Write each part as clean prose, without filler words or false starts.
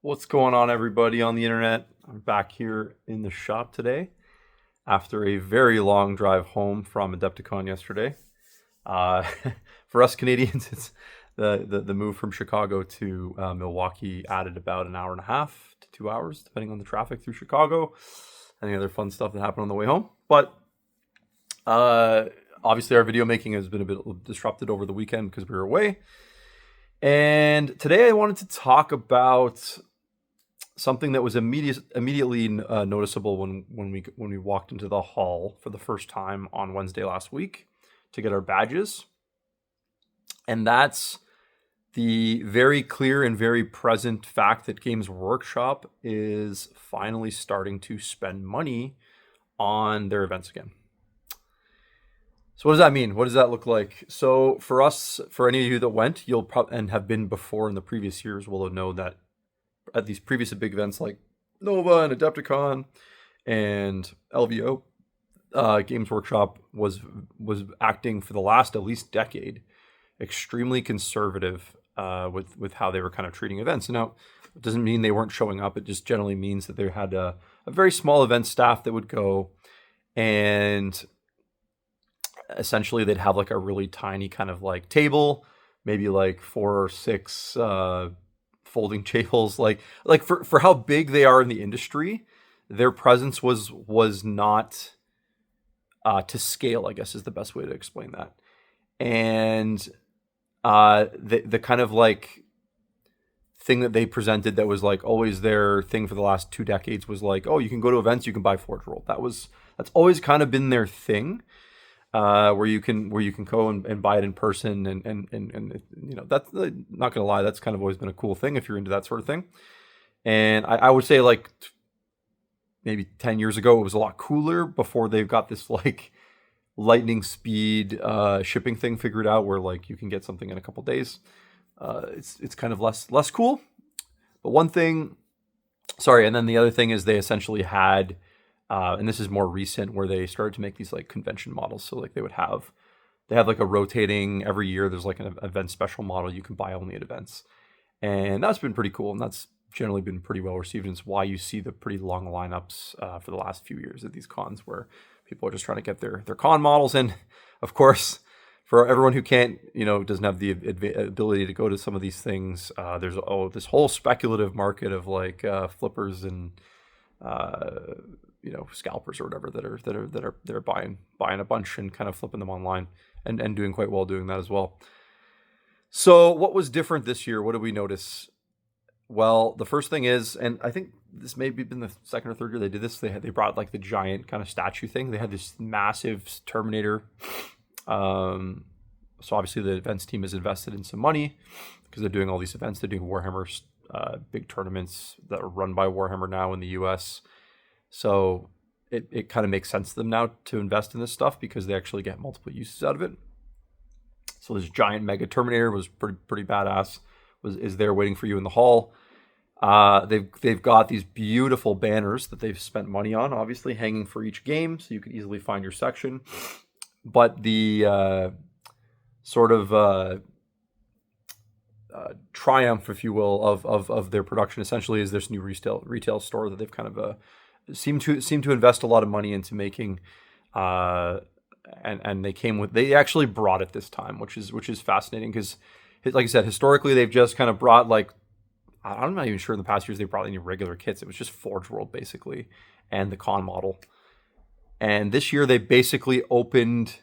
What's going on, everybody on the internet? I'm back here in the shop today after a very long drive home from Adepticon yesterday. Uh, for us Canadians, it's the move from Chicago to Milwaukee added about an hour and a half to 2 hours, depending on the traffic through Chicago and the other fun stuff that happened on the way home. But uh, obviously, our video making has been a bit disrupted over the weekend because we were away. And today I wanted to talk about something that was immediately noticeable when we walked into the hall for the first time on Wednesday last week to get our badges, and that's the very clear and very present fact that Games Workshop is finally starting to spend money on their events again. So what does that mean? What does that look like? So for us, for any of you that went, you'll probably and have been before in the previous years will know that at these previous big events like Nova and Adepticon and LVO, Games Workshop was acting for the last at least decade extremely conservative with how they were kind of treating events. Now, it doesn't mean they weren't showing up. It just generally means that they had a very small event staff that would go, and essentially they'd have like a really tiny kind of like table, maybe like 4 or 6 folding tables. Like for how big they are in the industry, their presence was not to scale, I guess is the best way to explain that. And the kind of like thing that they presented that was like always their thing for the last 2 decades was like, oh, you can go to events, you can buy Forge World. That's always kind of been their thing. Where you can go and buy it in person, and that's not gonna lie, that's kind of always been a cool thing if you're into that sort of thing. And I would say like maybe 10 years ago it was a lot cooler before they've got this like lightning speed shipping thing figured out where like you can get something in a couple days. It's kind of less cool. But and then the other thing is they essentially had. And this is more recent, where they started to make these like convention models. So like they have like a rotating every year. There's like an event special model you can buy only at events, and that's been pretty cool. And that's generally been pretty well received. And it's why you see the pretty long lineups for the last few years at these cons, where people are just trying to get their con models. And of course, for everyone who doesn't have the ability to go to some of these things, there's this whole speculative market of like flippers and scalpers or whatever that are buying a bunch and kind of flipping them online and doing quite well doing that as well. So what was different this year? What did we notice? Well, the first thing is, and I think this may have been the second or third year they did this, they brought like the giant kind of statue thing. They had this massive Terminator. So obviously the events team has invested in some money because they're doing all these events. They're doing Warhammer big tournaments that are run by Warhammer now in the US. So it kind of makes sense to them now to invest in this stuff because they actually get multiple uses out of it. So this giant mega Terminator was pretty badass. Is there waiting for you in the hall. They've got these beautiful banners that they've spent money on, obviously hanging for each game, so you can easily find your section. But the triumph, if you will, of their production essentially is this new retail store that they've kind of seem to invest a lot of money into making, and they actually brought it this time, which is fascinating because, like I said, historically they've just kind of brought like, I'm not even sure in the past years they brought any regular kits. It was just Forge World basically and the con model, and this year they basically opened.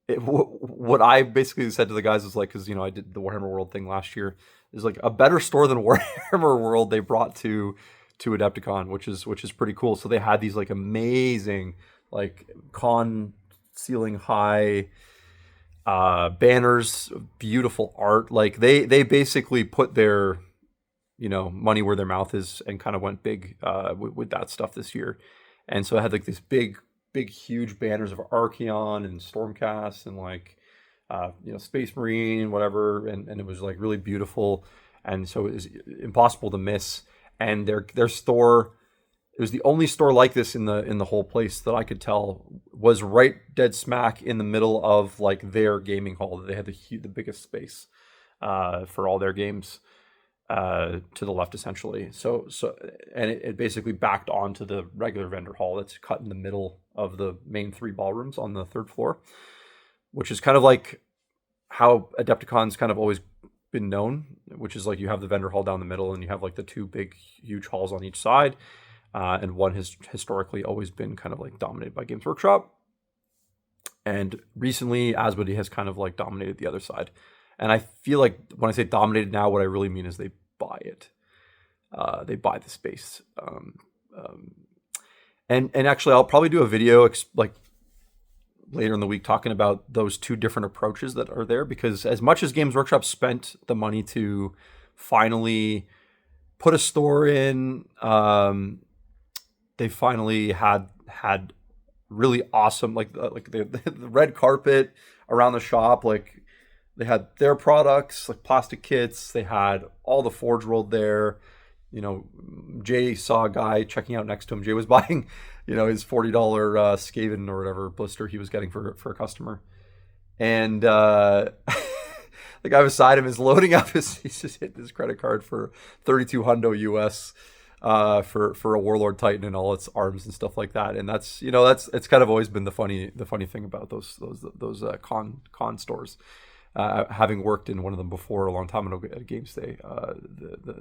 What I basically said to the guys is like, because I did the Warhammer World thing last year, is like a better store than Warhammer World they brought to Adepticon, which is pretty cool. So they had these like amazing like con ceiling high banners, beautiful art. Like they basically put their money where their mouth is and kind of went big with that stuff this year. And so I had like this big huge banners of Archeon and Stormcast and like Space Marine, whatever, and it was like really beautiful, and so it was impossible to miss. And their store, it was the only store like this in the whole place that I could tell, was right dead smack in the middle of like their gaming hall. They had the biggest space for all their games. to the left essentially. And it basically backed onto the regular vendor hall that's cut in the middle of the main 3 ballrooms on the 3rd floor, which is kind of like how Adepticon's kind of always been known, which is like you have the vendor hall down the middle and you have like the 2 big, huge halls on each side. And one has historically always been kind of like dominated by Games Workshop. And recently, Asmodee has kind of like dominated the other side. And I feel like when I say dominated now, what I really mean is they buy it. They buy the space. And actually, I'll probably do a video like later in the week talking about those 2 different approaches that are there. Because as much as Games Workshop spent the money to finally put a store in, they finally had really awesome, like the red carpet around the shop. Like they had their products, like plastic kits. They had all the Forge World there. You know, Jay saw a guy checking out next to him. Jay was buying, you know, his $40 Skaven or whatever blister he was getting for a customer. And the guy beside him is loading up he's just hitting his credit card for 32 hundo US for a Warlord Titan and all its arms and stuff like that. And that's, you know, it's kind of always been the funny thing about those con stores. Having worked in one of them before a long time ago at GameStay,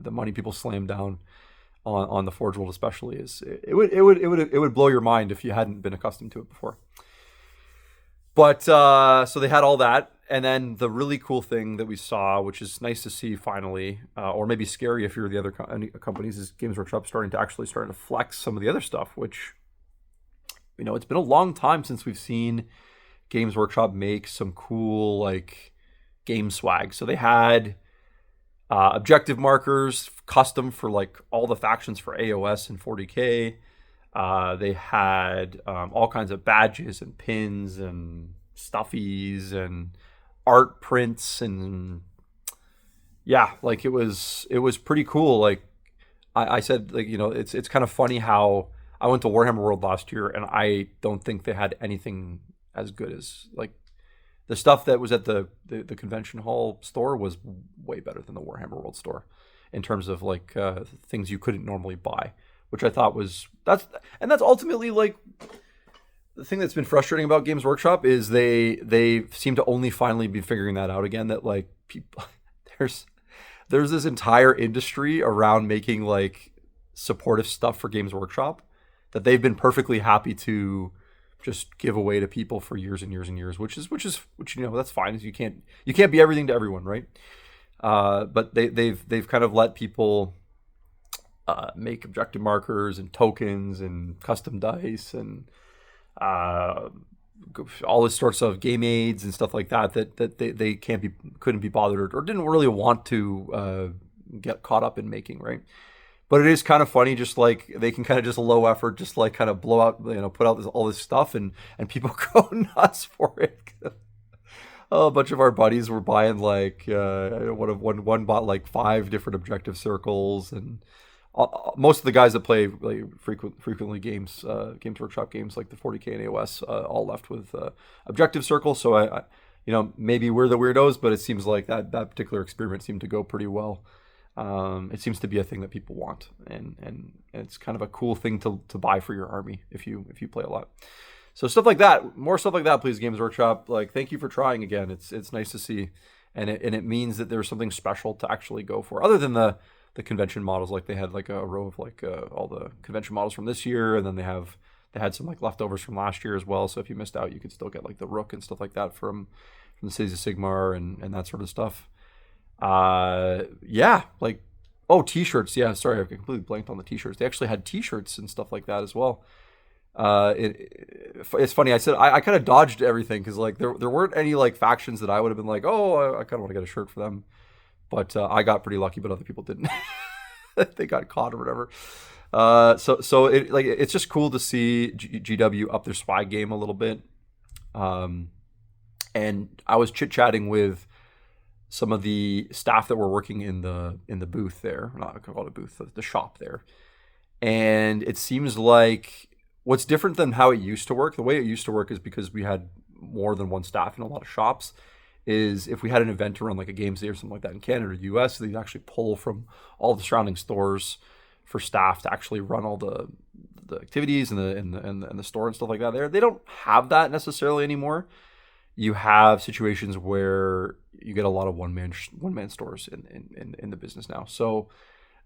the money people slam down on the Forge World especially is it would blow your mind if you hadn't been accustomed to it before. But so they had all that. And then the really cool thing that we saw, which is nice to see finally, or maybe scary if you're the other companies, is Games Workshop starting to flex some of the other stuff, which, you know, it's been a long time since we've seen Games Workshop make some cool, like, game swag. So they had objective markers custom for, like, all the factions for AOS and 40K. They had all kinds of badges and pins and stuffies and art prints, and yeah, like it was pretty cool. Like I said, like, you know, it's kind of funny how I went to Warhammer World last year and I don't think they had anything as good as, like, the stuff that was at the convention hall store was way better than the Warhammer World store in terms of, like, things you couldn't normally buy, which I thought was that's ultimately, like, the thing that's been frustrating about Games Workshop is they seem to only finally be figuring that out again, that, like, people there's this entire industry around making, like, supportive stuff for Games Workshop that they've been perfectly happy to just give away to people for years and years and years, which you know, that's fine. You can't be everything to everyone, right? But they've kind of let people make objective markers and tokens and custom dice and all this sorts of game aids and stuff like that they couldn't be bothered or didn't really want to get caught up in making, right? But it is kind of funny, just like they can kind of just low effort, just like kind of blow out, you know, put out all this stuff and people go nuts for it. A bunch of our buddies were buying, like, one bought like 5 different objective circles, and most of the guys that play, like, frequently Games Workshop games like the 40K and AOS all left with objective circles. So I, you know, maybe we're the weirdos, but it seems like that particular experiment seemed to go pretty well. It seems to be a thing that people want, and it's kind of a cool thing to buy for your army if you play a lot. So stuff like that, more stuff like that, please, Games Workshop. Like, thank you for trying again. It's nice to see, and it means that there's something special to actually go for, other than the convention models. Like, they had like a row of, like, all the convention models from this year, and then they had some, like, leftovers from last year as well. So if you missed out, you could still get, like, the Rook and stuff like that from the Cities of Sigmar and that sort of stuff. Yeah, like, t-shirts. Yeah, sorry, I completely blanked on the t-shirts. They actually had t-shirts and stuff like that as well. It's funny. I said I kind of dodged everything because, like, there weren't any, like, factions that I would have been like, oh, I kind of want to get a shirt for them, but I got pretty lucky, but other people didn't. They got caught or whatever. So it's just cool to see GW up their swag game a little bit. And I was chit-chatting with some of the staff that were working in the booth there, not I call it a booth, the shop there. And it seems like what's different than how it used to work, the way it used to work is because we had more than one staff in a lot of shops, is if we had an event to run like a games day or something like that in Canada or the US, they'd actually pull from all the surrounding stores for staff to actually run all the activities and the store and stuff like that. There, they don't have that necessarily anymore. You have situations where you get a lot of one man stores in the business now. So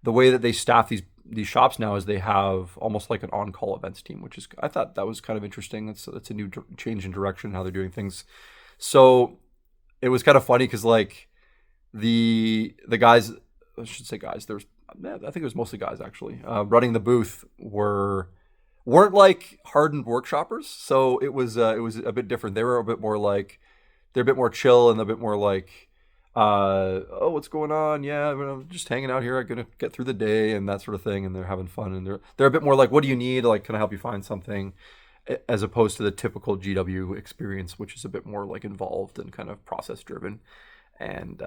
the way that they staff these shops now is they have almost like an on-call events team, which is, I thought that was kind of interesting. It's a new change in direction how they're doing things. So it was kind of funny because like the guys, I should say guys, I think it was mostly guys actually, running the booth weren't like hardened workshoppers. So it was a bit different. They were a bit more like, they're a bit more chill and a bit more like, oh, what's going on? Yeah, I'm just hanging out here. I'm gonna get through the day and that sort of thing. And they're having fun. And they're a bit more like, what do you need? Like, can I help you find something? As opposed to the typical GW experience, which is a bit more like involved and kind of process driven. And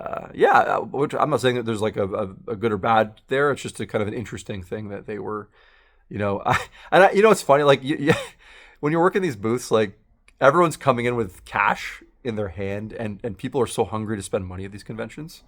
which I'm not saying that there's like a good or bad there. It's just a kind of an interesting thing that they were, it's funny. Like when you're working these booths, like everyone's coming in with cash in their hand, and people are so hungry to spend money at these conventions.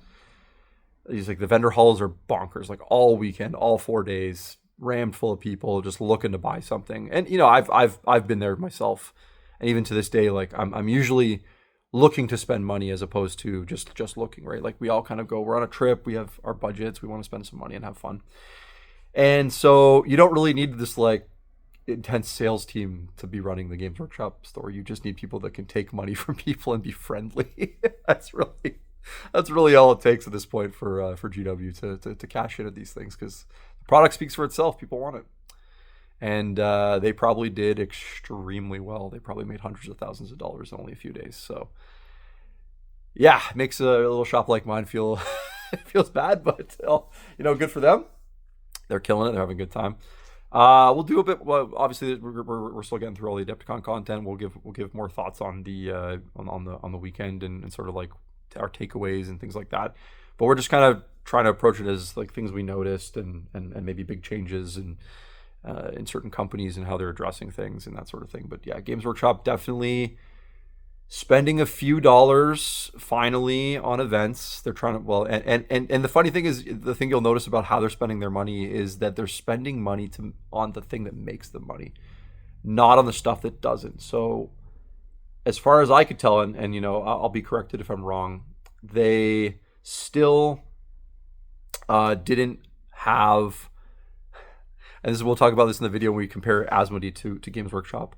These like the vendor halls are bonkers, like all weekend, all 4 days, rammed full of people just looking to buy something. And I've been there myself, and even to this day, like I'm usually looking to spend money as opposed to just looking, right? Like we all kind of go, we're on a trip, we have our budgets, we want to spend some money and have fun. And so you don't really need this like intense sales team to be running the Games Workshop store. You just need people that can take money from people and be friendly. That's really all it takes at this point for GW to cash in at these things, because the product speaks for itself. People want it, and they probably did extremely well. They probably made hundreds of thousands of dollars in only a few days. So yeah, it makes a little shop like mine feel feels bad, but good for them. They're killing it. They're having a good time. We'll do a bit. Well, obviously, we're still getting through all the Adepticon content. We'll give more thoughts on the on the weekend and sort of like our takeaways and things like that. But we're just kind of trying to approach it as like things we noticed and maybe big changes and in certain companies and how they're addressing things and that sort of thing. But yeah, Games Workshop definitely spending a few dollars finally on events. They're trying to, and the funny thing is, the thing you'll notice about how they're spending their money is that they're spending money on the thing that makes them money, not on the stuff that doesn't. So as far as I could tell, and I'll be corrected if I'm wrong, they still didn't have, and we'll talk about this in the video when we compare Asmodee to Games Workshop.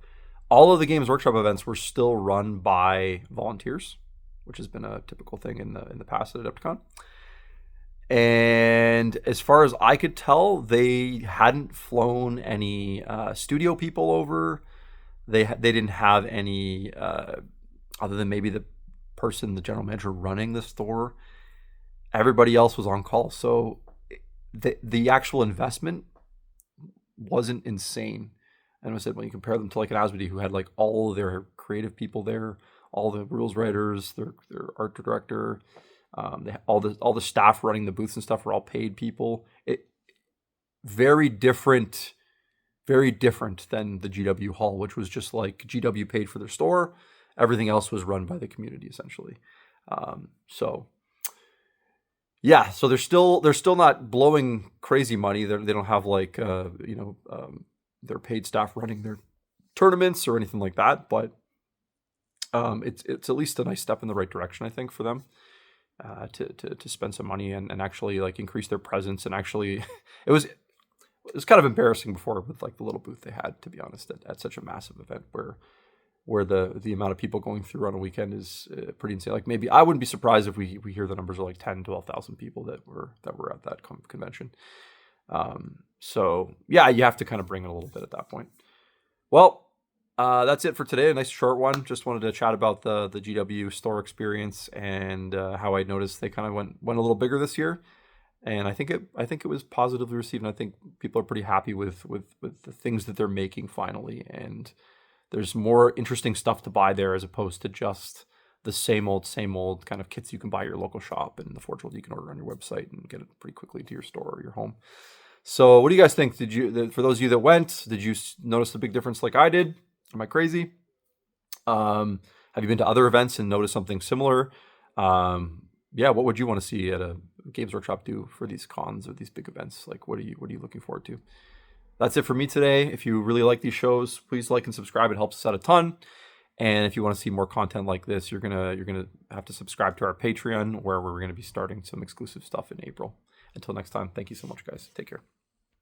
All of the Games Workshop events were still run by volunteers, which has been a typical thing in the past at Adepticon. And as far as I could tell, they hadn't flown any studio people over. They didn't have any other than maybe the general manager running the store. Everybody else was on call, so the actual investment wasn't insane. And I said, when you compare them to like an Asmodee who had like all of their creative people there, all the rules writers, their art director, all the staff running the booths and stuff were all paid people. It very different than the GW hall, which was just like GW paid for their store. Everything else was run by the community essentially. So they're still not blowing crazy money. They don't have like their paid staff running their tournaments or anything like that, but it's at least a nice step in the right direction, I think, for them to spend some money and actually like increase their presence. And actually, it was kind of embarrassing before with like the little booth they had, to be honest, at such a massive event where the amount of people going through on a weekend is pretty insane. Like maybe I wouldn't be surprised if we hear the numbers are like 10,000-12,000 people that were at that convention. So yeah, you have to kind of bring it a little bit at that point. Well, that's it for today. A nice short one. Just wanted to chat about the GW store experience and how I noticed they kind of went a little bigger this year. And I think it was positively received. And I think people are pretty happy with the things that they're making finally. And there's more interesting stuff to buy there as opposed to just the same old kind of kits you can buy at your local shop and the Forge World you can order on your website and get it pretty quickly to your store or your home. So what do you guys think? For those of you that went, did you notice a big difference like I did? Am I crazy? Have you been to other events and noticed something similar? Yeah, what would you want to see at a Games Workshop do for these cons or these big events? Like, what are you looking forward to? That's it for me today. If you really like these shows, please like and subscribe. It helps us out a ton. And if you want to see more content like this, you're gonna have to subscribe to our Patreon, where we're gonna be starting some exclusive stuff in April. Until next time, thank you so much, guys. Take care.